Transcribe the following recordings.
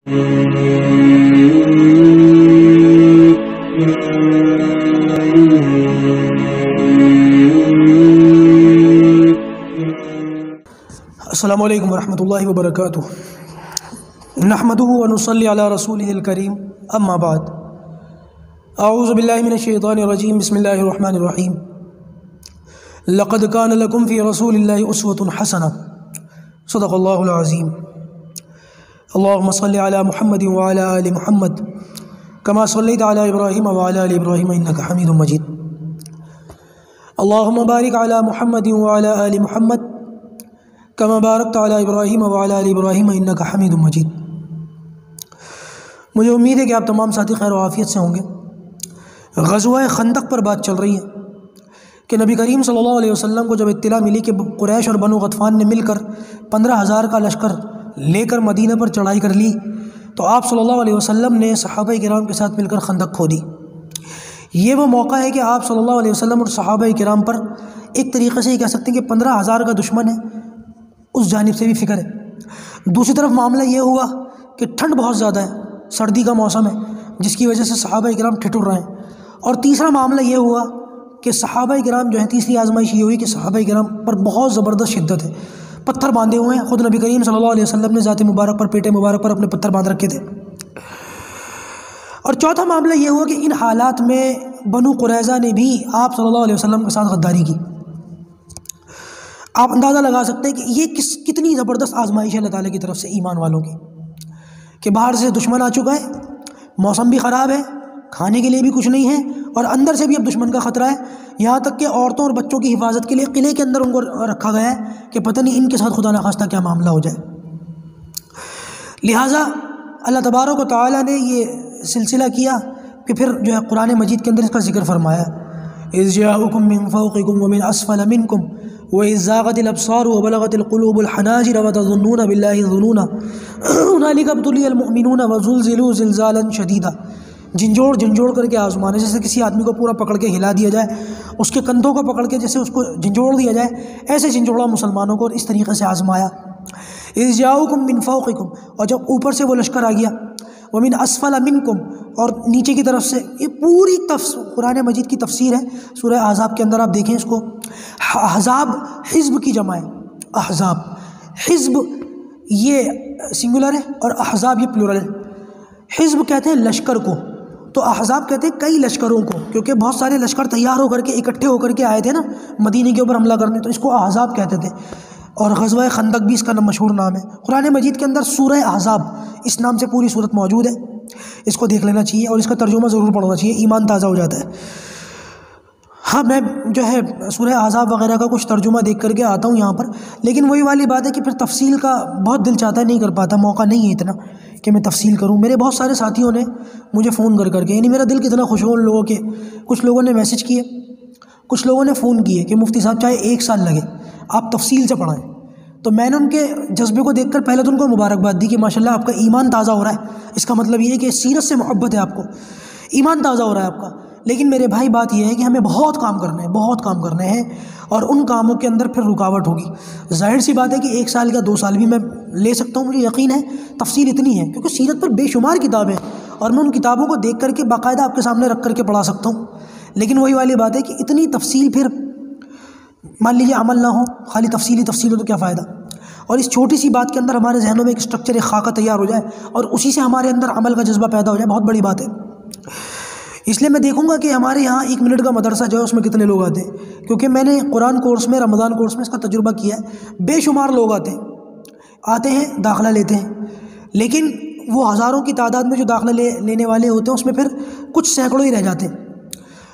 السلام علیکم ورحمۃ اللہ وبرکاتہ۔ نحمدہ ونصلی علی رسولہ الکریم، اما بعد، اعوذ باللہ من الشیطان الرجیم، بسم اللہ الرحمن الرحیم۔ لقد کان لکم فی رسول اللہ اسوۃ حسنہ، صدق اللہ العظیم۔ اللہم صلی علی محمد وعلی آل محمد کما صلیت علی ابراہیم وعلی آل ابراہیم انک حمید مجید۔ اللہم بارک علی محمد وعلی آل محمد کما بارکت علی ابراہیم وعلی آل ابراہیم انک حمید مجید۔ مجھے امید ہے کہ آپ تمام ساتھی خیر و عافیت سے ہوں گے۔ غزوہ خندق پر بات چل رہی ہے کہ نبی کریم صلی اللہ علیہ وسلم کو جب اطلاع ملی کہ قریش اور بنو غطفان نے مل کر 15,000 کا لشکر لے کر مدینہ پر چڑھائی کر لی، تو آپ صلی اللہ علیہ وسلم نے صحابہ کرام کے ساتھ مل کر خندق کھودی۔ یہ وہ موقع ہے کہ آپ صلی اللہ علیہ وسلم اور صحابہ کرام پر ایک طریقے سے یہ کہہ سکتے ہیں کہ 15,000 کا دشمن ہے، اس جانب سے بھی فکر ہے۔ دوسری طرف معاملہ یہ ہوا کہ ٹھنڈ بہت زیادہ ہے، سردی کا موسم ہے، جس کی وجہ سے صحابہ کرام ٹھٹر رہے ہیں۔ اور تیسرا معاملہ یہ ہوا کہ صحابہ کرام جو ہیں، تیسری آزمائش یہ ہوئی کہ صحابہ کرام پر بہت زبردست شدت ہے، پتھر باندھے ہوئے ہیں۔ خود نبی کریم صلی اللہ علیہ وسلم نے ذات مبارک پر، پیٹ مبارک پر اپنے پتھر باندھ رکھے تھے۔ اور چوتھا معاملہ یہ ہوا کہ ان حالات میں بنو قریظہ نے بھی آپ صلی اللہ علیہ وسلم کے ساتھ غداری کی۔ آپ اندازہ لگا سکتے ہیں کہ یہ کتنی زبردست آزمائش ہے اللہ تعالیٰ کی طرف سے ایمان والوں کی، کہ باہر سے دشمن آ چکا ہے، موسم بھی خراب ہے، کھانے کے لیے بھی کچھ نہیں ہے، اور اندر سے بھی اب دشمن کا خطرہ ہے، یہاں تک کہ عورتوں اور بچوں کی حفاظت کے لیے قلعے کے اندر ان کو رکھا گیا ہے کہ پتہ نہیں ان کے ساتھ خدا نخواستہ کیا معاملہ ہو جائے۔ لہٰذا اللہ تبارک و تعالیٰ نے یہ سلسلہ کیا کہ پھر جو ہے قرآن مجید کے اندر اس کا ذکر فرمایا، اذ جاءکم من فوقکم ومن اسفل منکم وَإِذْ زَاغَتِ الْأَبْصَارُ وَبَلَغَتِ الْقُلُوبُ الْحَنَاجِرَ وَتَظُنُّونَ بِاللَّهِ الظُّنُونَ هُنَالِكَ ابْتُلِيَ الْمُؤْمِنُونَ وَزُلْزِلُوا زِلْزَالًا شَدِيدًا۔ جھنجھوڑ کر کے آزمانے، جیسے کسی آدمی کو پورا پکڑ کے ہلا دیا جائے، اس کے کندھوں کو پکڑ کے جیسے اس کو جھنجھوڑ دیا جائے، ایسے جھنجھوڑا مسلمانوں کو اور اس طریقے سے آزمایا۔ اِذْ جَاءُكُم مِّن فَوْقِكُم، اور جب اوپر سے وہ لشکر آ گیا، وَمِنْ أَسْفَلَ مِنْكُمْ، اور نیچے کی طرف سے۔ یہ پوری قرآن مجید کی تفسیر ہے، سورہ احزاب کے اندر آپ دیکھیں اس کو۔ احزاب حزب کی جمع ہے، احزاب، حزب یہ سنگولر ہے اور احزاب یہ پلورل ہے۔ حزب کہتے ہیں لشکر کو، تو احزاب کہتے ہیں کئی لشکروں کو، کیونکہ بہت سارے لشکر تیار ہو کر کے اکٹھے ہو کر کے آئے تھے نا مدینے کے اوپر حملہ کرنے، تو اس کو احزاب کہتے تھے۔ اور غزوہ خندق بھی اس کا مشہور نام ہے۔ قرآن مجید کے اندر سورہ احزاب اس نام سے پوری صورت موجود ہے، اس کو دیکھ لینا چاہیے اور اس کا ترجمہ ضرور پڑھنا چاہیے، ایمان تازہ ہو جاتا ہے۔ ہاں، میں جو ہے سورہ احزاب وغیرہ کا کچھ ترجمہ دیکھ کر کے آتا ہوں یہاں پر، لیکن وہی والی بات ہے کہ پھر تفصیل کا بہت دل چاہتا ہے، نہیں کر پاتا، موقع نہیں ہے اتنا کہ میں تفصیل کروں۔ میرے بہت سارے ساتھیوں نے مجھے فون کر کے، یعنی میرا دل کتنا خوش ہو ان لوگوں کے، کچھ لوگوں نے میسج کیے، کچھ لوگوں نے فون کیے کہ مفتی صاحب چاہے 1 سال لگے آپ تفصیل سے پڑھائیں۔ تو میں نے ان کے جذبے کو دیکھ کر پہلے تو ان کو مبارکباد دی کہ ماشاءاللہ آپ کا ایمان تازہ ہو رہا ہے، اس کا مطلب یہ ہے کہ سیرت سے محبت ہے، آپ کو ایمان تازہ ہو رہا ہے آپ کا۔ لیکن میرے بھائی بات یہ ہے کہ ہمیں بہت کام کرنے ہیں اور ان کاموں کے اندر پھر رکاوٹ ہوگی۔ ظاہر سی بات ہے کہ 1 سال یا 2 سال بھی میں لے سکتا ہوں، مجھے یقین ہے تفصیل اتنی ہے، کیونکہ سیرت پر بے شمار کتابیں اور میں ان کتابوں کو دیکھ کر کے باقاعدہ آپ کے سامنے رکھ کر کے پڑھا سکتا ہوں۔ لیکن وہی والی بات ہے کہ اتنی تفصیل پھر مان لیجیے عمل نہ ہو، خالی تفصیل ہو تو کیا فائدہ۔ اور اس چھوٹی سی بات کے اندر ہمارے ذہنوں میں ایک اسٹرکچر، ایک خاکہ تیار ہو جائے اور اسی سے ہمارے اندر عمل کا جذبہ پیدا ہو جائے، بہت بڑی بات ہے۔ اس لیے میں دیکھوں گا کہ ہمارے یہاں 1 منٹ کا مدرسہ جو ہے اس میں کتنے لوگ آتے ہیں، کیونکہ میں نے قرآن کورس میں، رمضان کورس میں اس کا تجربہ کیا ہے، بے شمار لوگ آتے ہیں داخلہ لیتے ہیں، لیکن وہ ہزاروں کی تعداد میں جو داخلہ لینے والے ہوتے ہیں اس میں پھر کچھ سینکڑوں ہی رہ جاتے ہیں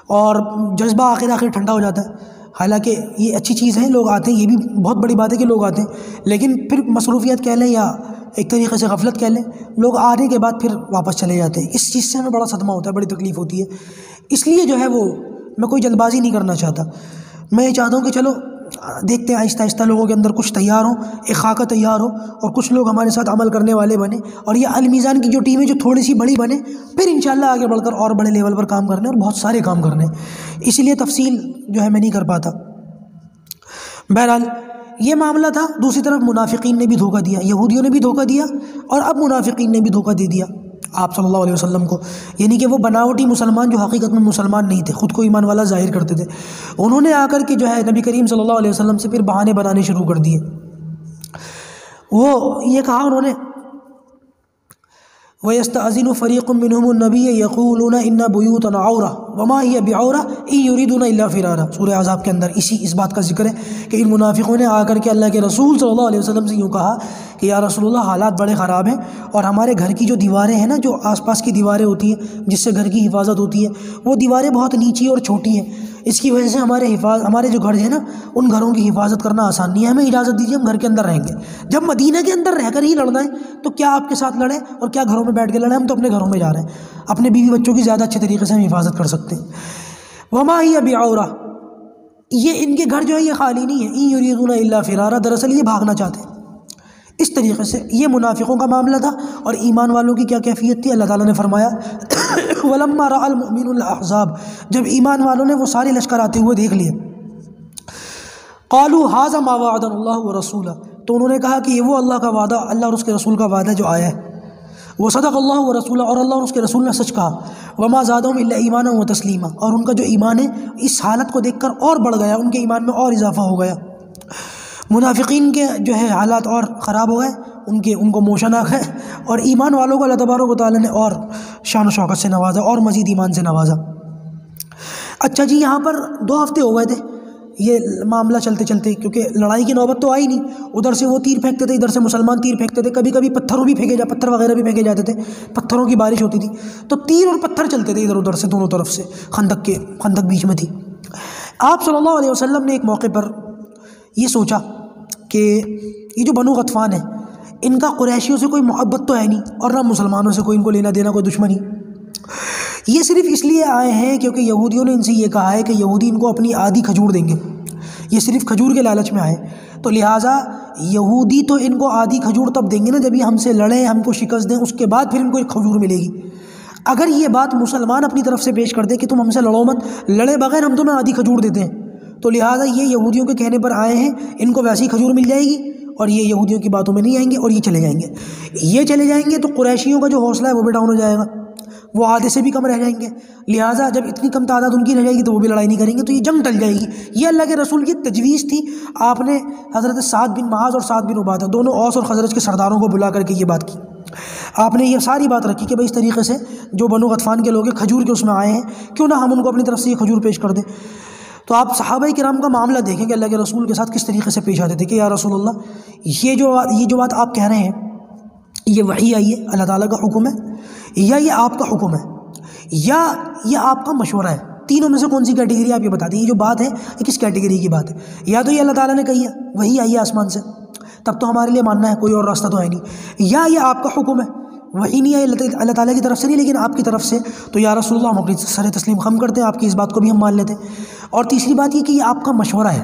اور جذبہ آخر ٹھنڈا ہو جاتا ہے۔ حالانکہ یہ اچھی چیز ہے، لوگ آتے ہیں، یہ بھی بہت بڑی بات ہے کہ لوگ آتے ہیں، لیکن پھر مصروفیت کہہ لیں یا ایک طریقے سے غفلت کہہ لیں، لوگ آنے کے بعد پھر واپس چلے جاتے ہیں۔ اس چیز سے ہمیں بڑا صدمہ ہوتا ہے، بڑی تکلیف ہوتی ہے۔ اس لیے جو ہے وہ میں کوئی جلد بازی نہیں کرنا چاہتا، میں یہ چاہتا ہوں کہ چلو دیکھتے ہیں آہستہ آہستہ لوگوں کے اندر کچھ تیار ہوں، ایک خاکہ تیار ہو اور کچھ لوگ ہمارے ساتھ عمل کرنے والے بنے، اور یہ المیزان کی جو ٹیم ہے جو تھوڑی سی بڑی بنے، پھر انشاءاللہ آگے بڑھ کر اور بڑے لیول پر کام کرنے اور بہت سارے کام کرنے۔ اسی لیے تفصیل جو ہے میں نہیں کر پاتا۔ بہرحال یہ معاملہ تھا۔ دوسری طرف منافقین نے بھی دھوکہ دیا، یہودیوں نے بھی دھوکہ دیا، اور اب منافقین نے بھی دھوکہ دے دیا آپ صلی اللہ علیہ وسلم کو، یعنی کہ وہ بناوٹی مسلمان جو حقیقت میں مسلمان نہیں تھے، خود کو ایمان والا ظاہر کرتے تھے، انہوں نے آ کر کے جو ہے نبی کریم صلی اللہ علیہ وسلم سے پھر بہانے بنانے شروع کر دیے۔ وہ یہ کہا انہوں نے وَيَسْتَأْذِنُ فَرِيقٌ مِّنْهُمُ النَّبِيَّ يَقُولُونَ إِنَّ بُيُوتَنَا عَوْرَةٌ وَمَا هِيَ بِعَوْرَةٍ إِن يُرِيدُونَ إِلَّا فِرَارًا۔ سورہ احزاب کے اندر اس بات کا ذکر ہے کہ ان منافقوں نے آ کر کے اللہ کے رسول صلی اللہ علیہ وسلم سے یوں کہا کہ یا رسول اللہ حالات بڑے خراب ہیں، اور ہمارے گھر کی جو دیواریں ہیں نا، جو آس پاس کی دیواریں ہوتی ہیں جس سے گھر کی حفاظت ہوتی ہے، وہ دیواریں بہت نیچی اور چھوٹی ہیں، اس کی وجہ سے ہمارے جو گھر ہیں نا، ان گھروں کی حفاظت کرنا آسان نہیں ہے، ہمیں اجازت دیجیے ہم گھر کے اندر رہیں گے۔ جب مدینہ کے اندر رہ کر ہی لڑنا ہے تو کیا آپ کے ساتھ لڑیں اور کیا گھروں میں بیٹھ کے لڑیں؟ ہم تو اپنے گھروں میں جا رہے ہیں، اپنے بیوی بچوں کی زیادہ اچھے طریقے سے ہم حفاظت کر سکتے ہیں۔ وما ہی بعورہ، یہ ان کے گھر جو ہے یہ خالی نہیں ہے، ان یریدون الا فرارا، دراصل یہ بھاگنا چاہتے ہیں۔ اس طریقے سے یہ منافقوں کا معاملہ تھا، اور ایمان والوں کی کیا کیفیت تھی؟ اللہ تعالیٰ نے فرمایا وَلَمَّا رَأَى الْمُؤْمِنُونَ الْأَحْزَابَ، جب ایمان والوں نے وہ سارے لشکر آتے ہوئے دیکھ لیے، قَالُوا هَذَا مَا وَعَدَنَا اللَّهُ وَرَسُولُهُ، تو انہوں نے کہا کہ یہ وہ اللہ کا وعدہ، اللہ اور اس کے رسول کا وعدہ جو آیا ہے، وَصَدَقَ اللَّهُ وَرَسُولُهُ، اور اللہ اور اس کے رسول نے سچ کہا، وَمَا زَادَهُمْ إِلَّا إِيمَانًا وَتَسْلِيمًا، اور ان کا جو ایمان ہے اس حالت کو دیکھ کر اور بڑھ گیا، ان کے ایمان میں اور اضافہ ہو گیا۔ منافقین کے جو ہے حالات اور خراب ہو گئے، ان کو موشن آ گئے، اور ایمان والوں کو اللہ تبارک و تعالیٰ نے اور شان و شوکت سے نوازا اور مزید ایمان سے نوازا۔ اچھا جی، یہاں پر 2 ہفتے ہو گئے تھے یہ معاملہ چلتے چلتے، کیونکہ لڑائی کی نوبت تو آئی نہیں، ادھر سے وہ تیر پھینکتے تھے، ادھر سے مسلمان تیر پھینکتے تھے، کبھی کبھی پتھر وغیرہ بھی پھینکے جاتے تھے، پتھروں کی بارش ہوتی تھی، تو تیر اور پتھر چلتے تھے ادھر ادھر سے دونوں طرف سے، خندق بیچ میں تھی۔ آپ صلی اللہ علیہ وسلم نے ایک موقع پر یہ سوچا کہ یہ جو بنو غطفان ہے، ان کا قریشیوں سے کوئی محبت تو ہے نہیں، اور نہ مسلمانوں سے کوئی ان کو لینا دینا، کوئی دشمنی، یہ صرف اس لیے آئے ہیں کیونکہ یہودیوں نے ان سے یہ کہا ہے کہ یہودی ان کو اپنی آدھی کھجور دیں گے، یہ صرف کھجور کے لالچ میں آئے، تو لہٰذا یہودی تو ان کو آدھی کھجور تب دیں گے نا جب یہ ہم سے لڑیں، ہم کو شکست دیں، اس کے بعد پھر ان کو ایک کھجور ملے گی۔ اگر یہ بات مسلمان اپنی طرف سے پیش کر دے کہ تم ہم سے لڑو مت، لڑے بغیر ہم تمہیں آدھی کھجور دیتے ہیں، تو لہٰذا یہ یہودیوں کے کہنے پر آئے ہیں، ان کو ویسی کھجور مل جائے گی، اور یہ یہودیوں کی باتوں میں نہیں آئیں گے، اور یہ چلے جائیں گے تو قریشیوں کا جو حوصلہ ہے وہ بھی ڈاؤن ہو جائے گا، وہ آدھے سے بھی کم رہ جائیں گے، لہٰذا جب اتنی کم تعداد ان کی رہ جائے گی تو وہ بھی لڑائی نہیں کریں گے، تو یہ جنگ ٹل جائے گی۔ یہ اللہ کے رسول کی تجویز تھی۔ آپ نے حضرت سعد بن معاذ اور سعد بن عبادہ دونوں اوس اور خزرج کے سرداروں کو بلا کر کے یہ بات کی، آپ نے یہ ساری بات رکھی کہ بھائی اس طریقے سے جو بنو غطفان کے لوگ ہیں کھجور کے اس میں آئے ہیں، کیوں نہ ہم ان کو اپنی طرف سے یہ کھجور پیش کر دیں۔ تو آپ صحابہ کرام کا معاملہ دیکھیں کہ اللہ کے رسول کے ساتھ کس طریقے سے پیش آتے تھے کہ یا رسول اللہ، یہ جو بات آپ کہہ رہے ہیں یہ وحی آئی ہے، اللہ تعالیٰ کا حکم ہے، یا یہ آپ کا حکم ہے، یا یہ آپ کا مشورہ ہے، تینوں میں سے کون سی کیٹیگری آپ یہ بتا دیں، یہ جو بات ہے یہ کس کیٹیگری کی بات ہے؟ یا تو یہ اللہ تعالیٰ نے کہی ہے، وحی آئی ہے آسمان سے، تب تو ہمارے لیے ماننا ہے، کوئی اور راستہ تو ہے نہیں، یا یہ آپ کا حکم ہے، وحی نہیں ہے اللہ تعالیٰ کی طرف سے نہیں لیکن آپ کی طرف سے، تو یا رسول اللہ ہم اپنی سر تسلیم خم کرتے ہیں، آپ کی اس بات کو بھی ہم مان لیتے ہیں۔ اور تیسری بات یہ کہ یہ آپ کا مشورہ ہے،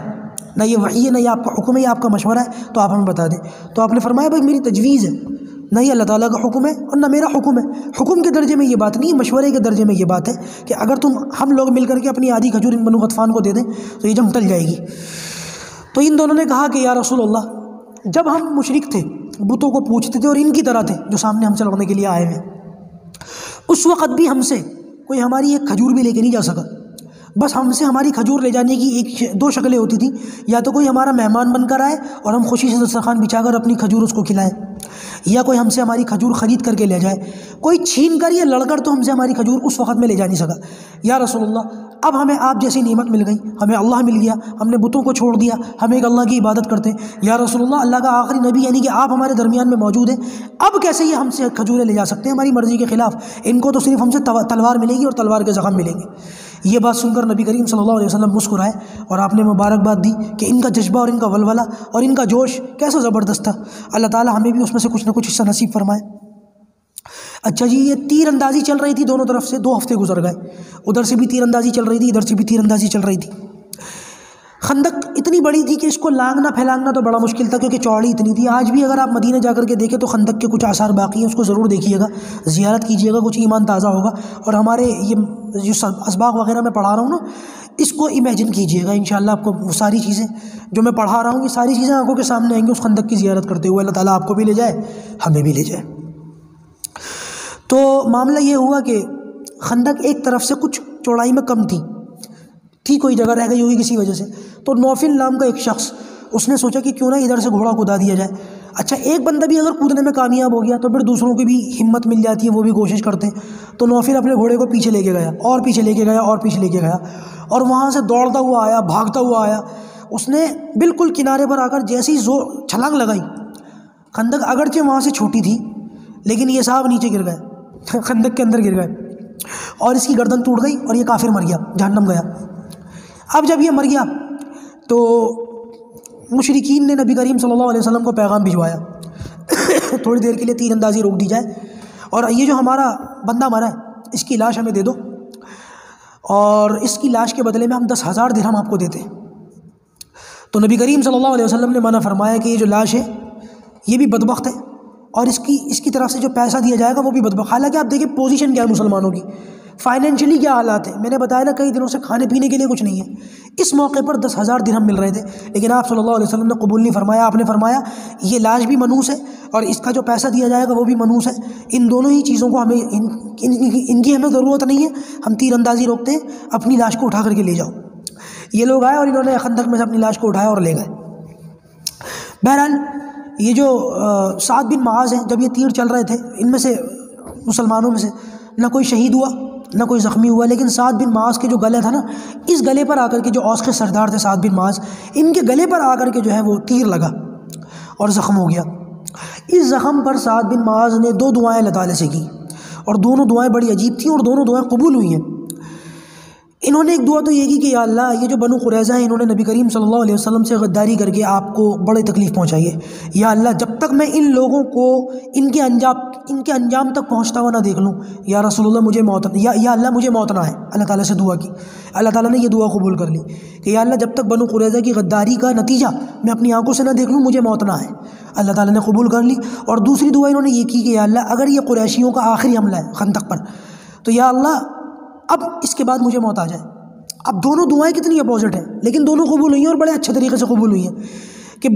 نہ یہ وحی ہے نہ یہ آپ کا حکم ہے، یہ آپ کا مشورہ ہے، تو آپ ہمیں بتا دیں۔ تو آپ نے فرمایا بھائی میری تجویز ہے، نہ یہ اللہ تعالیٰ کا حکم ہے اور نہ میرا حکم ہے، حکم کے درجے میں یہ بات نہیں، مشورے کے درجے میں یہ بات ہے کہ اگر ہم لوگ مل کر کے اپنی آدھی کھجور ان بنو غطفان کو دے دیں تو یہ جنگ ٹل جائے گی۔ تو ان دونوں نے کہا کہ یا رسول اللہ، جب ہم مشرک تھے، بتوں کو پوچھتے تھے اور ان کی طرح تھے جو سامنے ہم سے لڑنے کے لیے آئے ہوئے، اس وقت بھی ہم سے کوئی ہماری ایک کھجور بھی لے کے نہیں جا سکا، بس ہم سے ہماری کھجور لے جانے کی 2 شکلیں ہوتی تھیں، یا تو کوئی ہمارا مہمان بن کر آئے اور ہم خوشی سے دسترخوان بچھا کر اپنی کھجور اس کو کھلائیں، یا کوئی ہم سے ہماری کھجور خرید کر کے لے جائے، کوئی چھین کر یا لڑ کر تو ہم سے ہماری کھجور اس وقت میں لے جا نہیں سکا۔ یا رسول اللہ، اب ہمیں آپ جیسی نعمت مل گئی، ہمیں اللہ مل گیا، ہم نے بتوں کو چھوڑ دیا، ہم ایک اللہ کی عبادت کرتے ہیں، یا رسول اللہ، اللہ کا آخری نبی یعنی کہ آپ ہمارے درمیان میں موجود ہیں، اب کیسے یہ ہم سے کھجوریں لے جا سکتے ہیں ہماری مرضی کے خلاف؟ ان کو تو صرف ہم سے تلوار ملے گی اور تلوار کے زخم ملیں گے۔ یہ بات سن کر نبی کریم صلی اللہ علیہ وسلم مسکرائے اور آپ نے مبارکباد دی کہ ان کا جذبہ اور ان کا ولولہ اور ان کا جوش کیسا زبردست تھا، اللہ تعالیٰ ہمیں بھی اس میں سے کچھ نہ کچھ حصہ نصیب فرمائے۔ اچھا جی، یہ تیر اندازی چل رہی تھی دونوں طرف سے، 2 ہفتے گزر گئے، ادھر سے بھی تیر اندازی چل رہی تھی، ادھر سے بھی تیر اندازی چل رہی تھی۔ خندق اتنی بڑی تھی کہ اس کو لانگنا پھیلانگنا تو بڑا مشکل تھا کیونکہ چوڑی اتنی تھی۔ آج بھی اگر آپ مدینہ جا کر کے دیکھیں تو خندق کے کچھ آثار باقی ہیں، اس کو ضرور دیکھیے گا، زیارت کیجیے گا، کچھ ایمان تازہ ہوگا۔ اور ہمارے یہ جو اسباق وغیرہ میں پڑھا رہا ہوں نا، اس کو امیجن کیجئے گا، انشاءاللہ آپ کو وہ ساری چیزیں جو میں پڑھا رہا ہوں یہ ساری چیزیں آنکھوں کے سامنے آئیں گی اس خندق کی زیارت کرتے ہوئے۔ اللہ تعالیٰ آپ کو بھی لے جائے، ہمیں بھی لے جائے۔ تو معاملہ یہ ہوا کہ خندق ایک طرف سے کچھ چوڑائی میں کم تھی کوئی جگہ رہ گئی ہوگی کسی وجہ سے، تو نوفل نام کا ایک شخص اس نے سوچا کہ کیوں نہ ادھر سے گھوڑا کدا دیا جائے۔ اچھا ایک بندہ بھی اگر کودنے میں کامیاب ہو گیا تو پھر دوسروں کی بھی ہمت مل جاتی ہے، وہ بھی کوشش کرتے ہیں۔ تو نوفل اپنے گھوڑے کو پیچھے لے کے گیا اور پیچھے لے کے گیا اور پیچھے لے کے گیا، اور وہاں سے دوڑتا ہوا آیا، بھاگتا ہوا آیا۔ اس نے بالکل کنارے پر آ کر جیسی چھلانگ لگائی، خندق اگرچہ وہاں سے چھوٹی تھی لیکن یہ صاحب نیچے گر گئے، خندق کے اندر گر گئے، اور اس کی گردن ٹوٹ گئی اور یہ کافر مر گیا، جہنم گیا۔ اب جب یہ مر گیا تو مشرکین نے نبی کریم صلی اللہ علیہ وسلم کو پیغام بھجوایا تھوڑی دیر کے لیے تیر اندازی روک دی جائے، اور یہ جو ہمارا بندہ مرا ہے اس کی لاش ہمیں دے دو، اور اس کی لاش کے بدلے میں ہم 10,000 درہم آپ کو دیتے ہیں۔ تو نبی کریم صلی اللہ علیہ وسلم نے منع فرمایا کہ یہ جو لاش ہے یہ بھی بدبخت ہے، اور اس کی طرف سے جو پیسہ دیا جائے گا وہ بھی بدبخت۔ حالانکہ آپ دیکھیں پوزیشن کیا ہے مسلمانوں کی، فائنینشلی کیا حالات ہیں، میں نے بتایا نا کئی دنوں سے کھانے پینے کے لیے کچھ نہیں ہے۔ اس موقع پر 10,000 درہم مل رہے تھے، لیکن آپ صلی اللہ علیہ وسلم نے قبول نہیں فرمایا۔ آپ نے فرمایا یہ لاش بھی منحوس ہے اور اس کا جو پیسہ دیا جائے گا وہ بھی منحوس ہے، ان دونوں ہی چیزوں کو ہمیں ان کی ہمیں ضرورت نہیں ہے، ہم تیر اندازی روکتے ہیں، اپنی لاش کو اٹھا کر کے لے جاؤ۔ یہ لوگ آئے اور انہوں نے خندق میں سے اپنی لاش کو اٹھایا اور لے گئے۔ بہرحال یہ جو سعد بن معاذ ہیں، جب یہ تیر چل رہے تھے ان میں سے مسلمانوں میں سے نہ کوئی شہید ہوا نہ کوئی زخمی ہوا، لیکن سعد بن معاذ کے جو گلے تھا نا، اس گلے پر آ کر کے جو اوس کے سردار تھے سعد بن معاذ، ان کے گلے پر آ کر کے جو ہے وہ تیر لگا اور زخم ہو گیا۔ اس زخم پر سعد بن معاذ نے 2 دعائیں اللہ تعالیٰ سے کی، اور دونوں دعائیں بڑی عجیب تھیں اور دونوں دعائیں قبول ہوئی ہیں۔ انہوں نے ایک دعا تو یہ کی کہ یا اللہ یہ جو بنو قریظہ ہیں انہوں نے نبی کریم صلی اللہ علیہ وسلم سے غداری کر کے آپ کو بڑے تکلیف پہنچائی ہے، یا اللہ جب تک میں ان لوگوں کو ان کے انجام تک پہنچتا ہوا نہ دیکھ لوں، یا رسول اللہ مجھے موت یا اللہ مجھے موت نہ آئے۔ اللہ تعالیٰ سے دعا کی، اللہ تعالیٰ نے یہ دعا قبول کر لی کہ یا اللہ جب تک بنو قریظہ کی غداری کا نتیجہ میں اپنی آنکھوں سے نہ دیکھ لوں مجھے موت نہ آئے۔ اللہ تعالیٰ نے قبول کر لی۔ اور دوسری دعا انہوں نے یہ کی کہ یا اللہ اگر یہ قریشیوں کا آخری حملہ ہے خندق پر تو یا اللہ اب اس کے بعد مجھے موت آ جائے۔ اب دونوں دعائیں کتنی اپوزٹ ہیں لیکن دونوں قبول ہوئی ہیں، اور بڑے اچھے طریقے سے قبول ہوئی ہیں کہ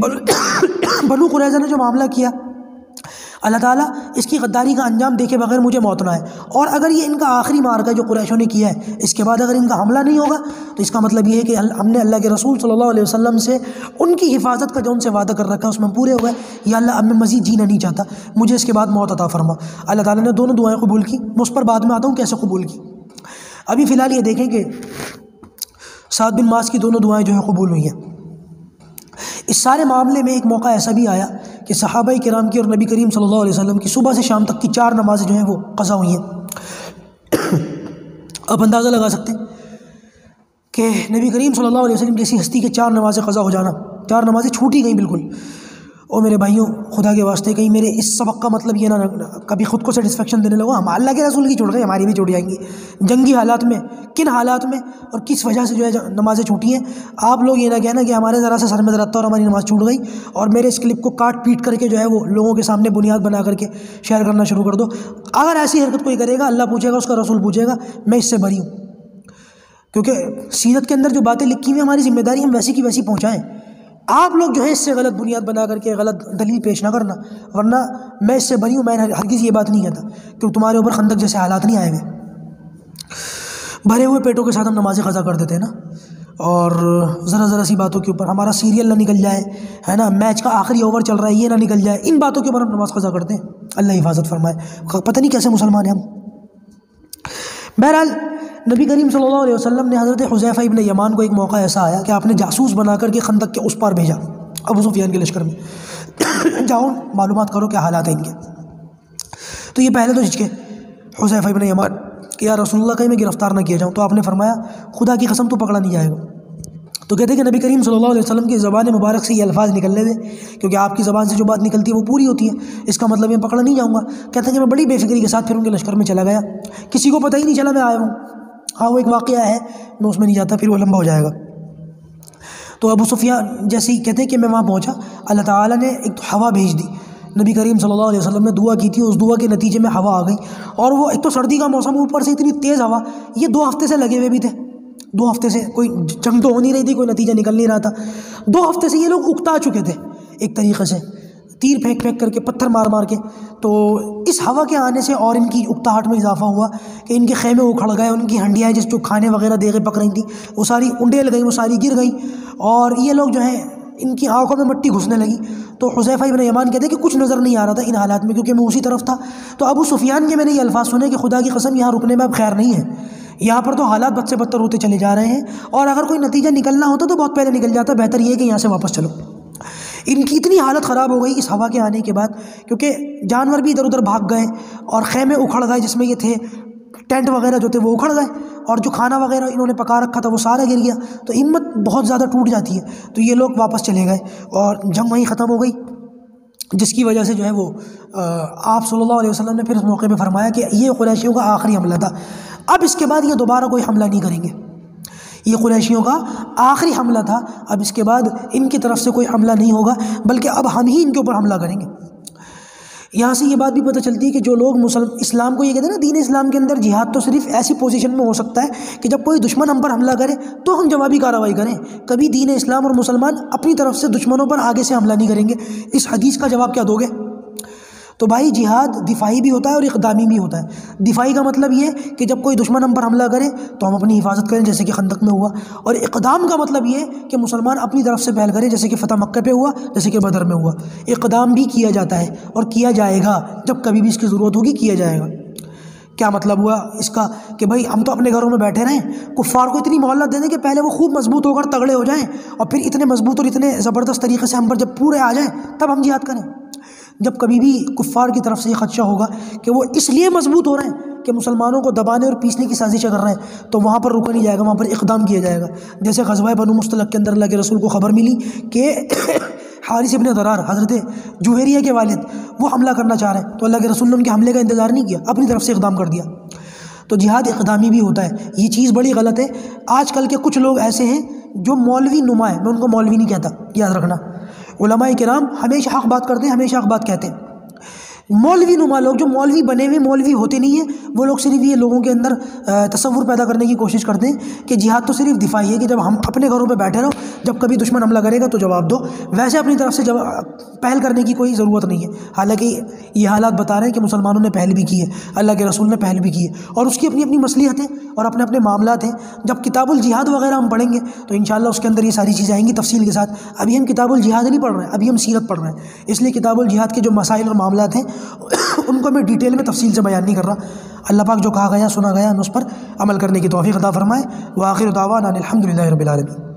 بنو قریظہ نے جو معاملہ کیا اللہ تعالیٰ اس کی غداری کا انجام دیکھے بغیر مجھے موت نہ آئے، اور اگر یہ ان کا آخری معرکہ جو قریشوں نے کیا ہے اس کے بعد اگر ان کا حملہ نہیں ہوگا تو اس کا مطلب یہ ہے کہ ہم نے اللہ کے رسول صلی اللہ علیہ وسلم سے ان کی حفاظت کا جو ان سے وعدہ کر رکھا ہے اس میں پورے ہو گئے۔ یا اللہ اب میں مزید جینا نہیں چاہتا، مجھے اس کے بعد موت عطا فرما۔ اللہ تعالیٰ نے دونوں دعائیں قبول کی، میں اس پر بعد میں آتا ہوں کیسے قبول کی۔ ابھی فی الحال یہ دیکھیں کہ سعد بن معاذ کی دونوں دعائیں جو ہیں قبول ہوئی ہیں۔ اس سارے معاملے میں ایک موقع ایسا بھی آیا کہ صحابہ کرام کی اور نبی کریم صلی اللہ علیہ وسلم کی صبح سے شام تک کی 4 نمازیں جو ہیں وہ قضا ہوئی ہیں۔ آپ اندازہ لگا سکتے ہیں کہ نبی کریم صلی اللہ علیہ وسلم جیسی ہستی کے 4 نمازیں قضا ہو جانا، 4 نمازیں چھوٹی گئیں بالکل۔ اور میرے بھائیوں خدا کے واسطے کہیں میرے اس سبق کا مطلب یہ نہ کبھی خود کو سیٹسفیکشن دینے لگو ہم اللہ کے رسول کی چھوٹ گئے ہماری بھی چھوٹ جائیں گی۔ جنگی حالات میں کن حالات میں اور کس وجہ سے جو ہے نمازیں چھوٹی ہیں، آپ لوگ یہ نہ کہنا کہ ہمارے ذرا سا سر میں درد تھا اور ہماری نماز چھوٹ گئی، اور میرے اس کلپ کو کاٹ پیٹ کر کے جو ہے وہ لوگوں کے سامنے بنیاد بنا کر کے شیئر کرنا شروع کر دو۔ اگر ایسی حرکت کوئی کرے گا اللہ پوچھے گا، اس کا رسول پوچھے گا، میں اس سے بری ہوں، کیونکہ سیرت کے اندر جو باتیں لکھی ہوئی ہماری ذمہ داری ہم ویسی کی ویسی پہنچائیں۔ آپ لوگ جو ہے اس سے غلط بنیاد بنا کر کے غلط دلیل پیش نہ کرنا، ورنہ میں اس سے بری ہوں۔ میں ہرگز یہ بات نہیں کہتا کہ تمہارے اوپر خندق جیسے حالات نہیں آئے ہوئے۔ بھرے ہوئے پیٹوں کے ساتھ ہم نمازیں قضا کر دیتے ہیں نا، اور ذرا سی باتوں کے اوپر ہمارا سیریل نہ نکل جائے، ہے نا، میچ کا آخری اوور چل رہا ہے یہ نہ نکل جائے، ان باتوں کے اوپر ہم نماز قضا کرتے ہیں۔ اللہ حفاظت فرمائے، پتہ نہیں کیسے مسلمان ہیں ہم۔ بہرحال نبی کریم صلی اللہ علیہ وسلم نے حضرت حذیفہ ابن یمان کو ایک موقع ایسا آیا کہ آپ نے جاسوس بنا کر کے خندق کے اس پار بھیجا ابو سفیان کے لشکر میں، جاؤ معلومات کرو کیا حالات ہیں ان کے۔ تو یہ پہلے تو جھجکے حذیفہ ابن یمان کہ یا رسول اللہ کہیں میں گرفتار نہ کیا جاؤں، تو آپ نے فرمایا خدا کی قسم تو پکڑا نہیں جائے گا۔ تو کہتے ہیں کہ نبی کریم صلی اللہ علیہ وسلم کی زبان مبارک سے یہ الفاظ نکلنے دیں، کیونکہ آپ کی زبان سے جو بات نکلتی ہے وہ پوری ہوتی ہے، اس کا مطلب میں پکڑا نہیں جاؤں گا۔ کہتے ہیں کہ میں بڑی بے فکری کے ساتھ پھر ان کے لشکر میں چلا گیا، کسی کو پتہ ہی نہیں چلا میں آیا ہوں۔ ہاں وہ ایک واقعہ ہے، میں اس میں نہیں جاتا، پھر وہ لمبا ہو جائے گا۔ تو ابو سفیان جیسے ہی کہتے ہیں کہ میں وہاں پہنچا، اللہ تعالیٰ نے ایک ہوا بھیج دی، نبی کریم صلی اللہ علیہ وسلم نے دعا کی تھی، اس دعا کے نتیجے میں ہوا آ گئی، اور وہ ایک تو سردی کا موسم، اوپر سے اتنی تیز ہوا، یہ 2 ہفتے سے لگے ہوئے بھی تھے 2 ہفتے سے کوئی جنگ تو ہو نہیں رہی تھی، کوئی نتیجہ نکل نہیں رہا تھا، 2 ہفتے سے یہ لوگ اکتا چکے تھے ایک طریقے سے، تیر پھینک پھینک کر کے، پتھر مار مار کے. تو اس ہوا کے آنے سے اور ان کی اکتاہٹ میں اضافہ ہوا کہ ان کے خیمے اکھڑ گئے، ان کی ہنڈیاں جس جو کھانے وغیرہ دیگیں پک رہی تھیں وہ ساری انڈیل گئیں، وہ ساری گر گئیں، اور یہ لوگ جو ہیں ان کی آنکھوں میں مٹی گھسنے لگی. تو حذیفہ ابن یمان کہتے ہیں کہ کچھ نظر نہیں آ رہا تھا ان حالات میں، کیونکہ میں اسی طرف تھا. تو ابو سفیان کے میں نے یہ الفاظ سنے کہ خدا کی قسم یہاں رکنے میں اب خیر نہیں ہے، یہاں پر تو حالات بد سے بدتر ہوتے چلے جا رہے ہیں، اور اگر کوئی نتیجہ نکلنا ہوتا تو بہت پہلے نکل جاتا، بہتر یہ ہے کہ یہاں سے واپس چلو. ان کی اتنی حالت خراب ہو گئی اس ہوا کے آنے کے بعد، کیونکہ جانور بھی ادھر ادھر بھاگ گئے اور خیمے اکھڑ گئے جس میں یہ تھے، ٹینٹ وغیرہ جو تھے وہ اکھڑ گئے، اور جو کھانا وغیرہ انہوں نے پکا رکھا تھا وہ سارا گر گیا. تو ہمت بہت زیادہ ٹوٹ جاتی ہے. تو یہ لوگ واپس چلے گئے اور جنگ وہیں ختم ہو گئی، جس کی وجہ سے جو ہے وہ آپ صلی اللہ علیہ وسلم نے پھر اس موقع پہ فرمایا کہ یہ قریشیوں کا آخری حملہ تھا، اب اس کے بعد یہ دوبارہ کوئی حملہ نہیں کریں گے. یہ قریشیوں کا آخری حملہ تھا، اب اس کے بعد ان کی طرف سے کوئی حملہ نہیں ہوگا، بلکہ اب ہم ہی ان کے اوپر حملہ کریں گے. یہاں سے یہ بات بھی پتہ چلتی ہے کہ جو لوگ اسلام کو یہ کہتے ہیں نا، دین اسلام کے اندر جہاد تو صرف ایسی پوزیشن میں ہو سکتا ہے کہ جب کوئی دشمن ہم پر حملہ کرے تو ہم جوابی کارروائی کریں. کبھی دین اسلام اور مسلمان اپنی طرف سے دشمنوں پر آگے سے حملہ نہیں کریں گے. اس حدیث کا جواب کیا دو گے؟ تو بھائی جہاد دفاعی بھی ہوتا ہے اور اقدامی بھی ہوتا ہے. دفاعی کا مطلب یہ کہ جب کوئی دشمن ہم پر حملہ کرے تو ہم اپنی حفاظت کریں، جیسے کہ خندق میں ہوا. اور اقدام کا مطلب یہ کہ مسلمان اپنی طرف سے پہل کریں، جیسے کہ فتح مکہ پہ ہوا، جیسے کہ بدر میں ہوا. اقدام بھی کیا جاتا ہے اور کیا جائے گا، جب کبھی بھی اس کی ضرورت ہوگی کیا جائے گا. کیا مطلب ہوا اس کا کہ بھائی ہم تو اپنے گھروں میں بیٹھے رہیں، کفار کو اتنی مہلت دے دیں کہ پہلے وہ خوب مضبوط ہو کر تگڑے ہو جائیں، اور پھر اتنے مضبوط اور اتنے زبردست طریقے سے ہم پر جب پورے آ جائیں تب ہم جہاد کریں. جب کبھی بھی کفار کی طرف سے یہ خدشہ ہوگا کہ وہ اس لیے مضبوط ہو رہے ہیں کہ مسلمانوں کو دبانے اور پیسنے کی سازشیں کر رہے ہیں، تو وہاں پر رکا نہیں جائے گا، وہاں پر اقدام کیا جائے گا. جیسے غزوہ بنو مستلق کے اندر اللہ کے رسول کو خبر ملی کہ حارث ابن ضرار حضرت جوہریہ کے والد وہ حملہ کرنا چاہ رہے ہیں، تو اللہ کے رسول نے ان کے حملے کا انتظار نہیں کیا، اپنی طرف سے اقدام کر دیا. تو جہاد اقدامی بھی ہوتا ہے. یہ چیز بڑی غلط ہے. آج کل کے کچھ لوگ ایسے ہیں جو مولوی نما ہے، میں ان کو مولوی نہیں کہتا، یاد رکھنا. علماء کرام ہمیشہ حق بات کرتے ہیں، ہمیشہ حق بات کہتے ہیں. مولوی نما لوگ جو مولوی بنے ہوئے مولوی ہوتے نہیں ہیں، وہ لوگ صرف یہ لوگوں کے اندر تصور پیدا کرنے کی کوشش کرتے ہیں کہ جہاد تو صرف دفاعی ہے، کہ جب ہم اپنے گھروں پہ بیٹھے رہو، جب کبھی دشمن حملہ کرے گا تو جواب دو. ویسے اپنی طرف سے پہل کرنے کی کوئی ضرورت نہیں ہے. حالانکہ یہ حالات بتا رہے ہیں کہ مسلمانوں نے پہل بھی کی ہے، اللہ کے رسول نے پہل بھی کی ہے، اور اس کی اپنی اپنی مصلحتیں اور اپنے اپنے معاملات ہیں. جب کتاب الجہاد وغیرہ ہم پڑھیں گے تو انشاءاللہ اس کے اندر یہ ساری چیزیں آئیں گی تفصیل کے ساتھ. ابھی ہم کتاب الجہاد نہیں پڑھ رہے ہیں، ابھی ہم سیرت پڑھ رہے ہیں، اس لیے کتاب الجہاد کے جو مسائل اور معاملات ہیں ان کو میں ڈیٹیل میں تفصیل سے بیان نہیں کر رہا. اللہ پاک جو کہا گیا سنا گیا ہم اس پر عمل کرنے کی توفیق عطا فرمائے. وآخر دعوانا الحمدللہ رب العالمین.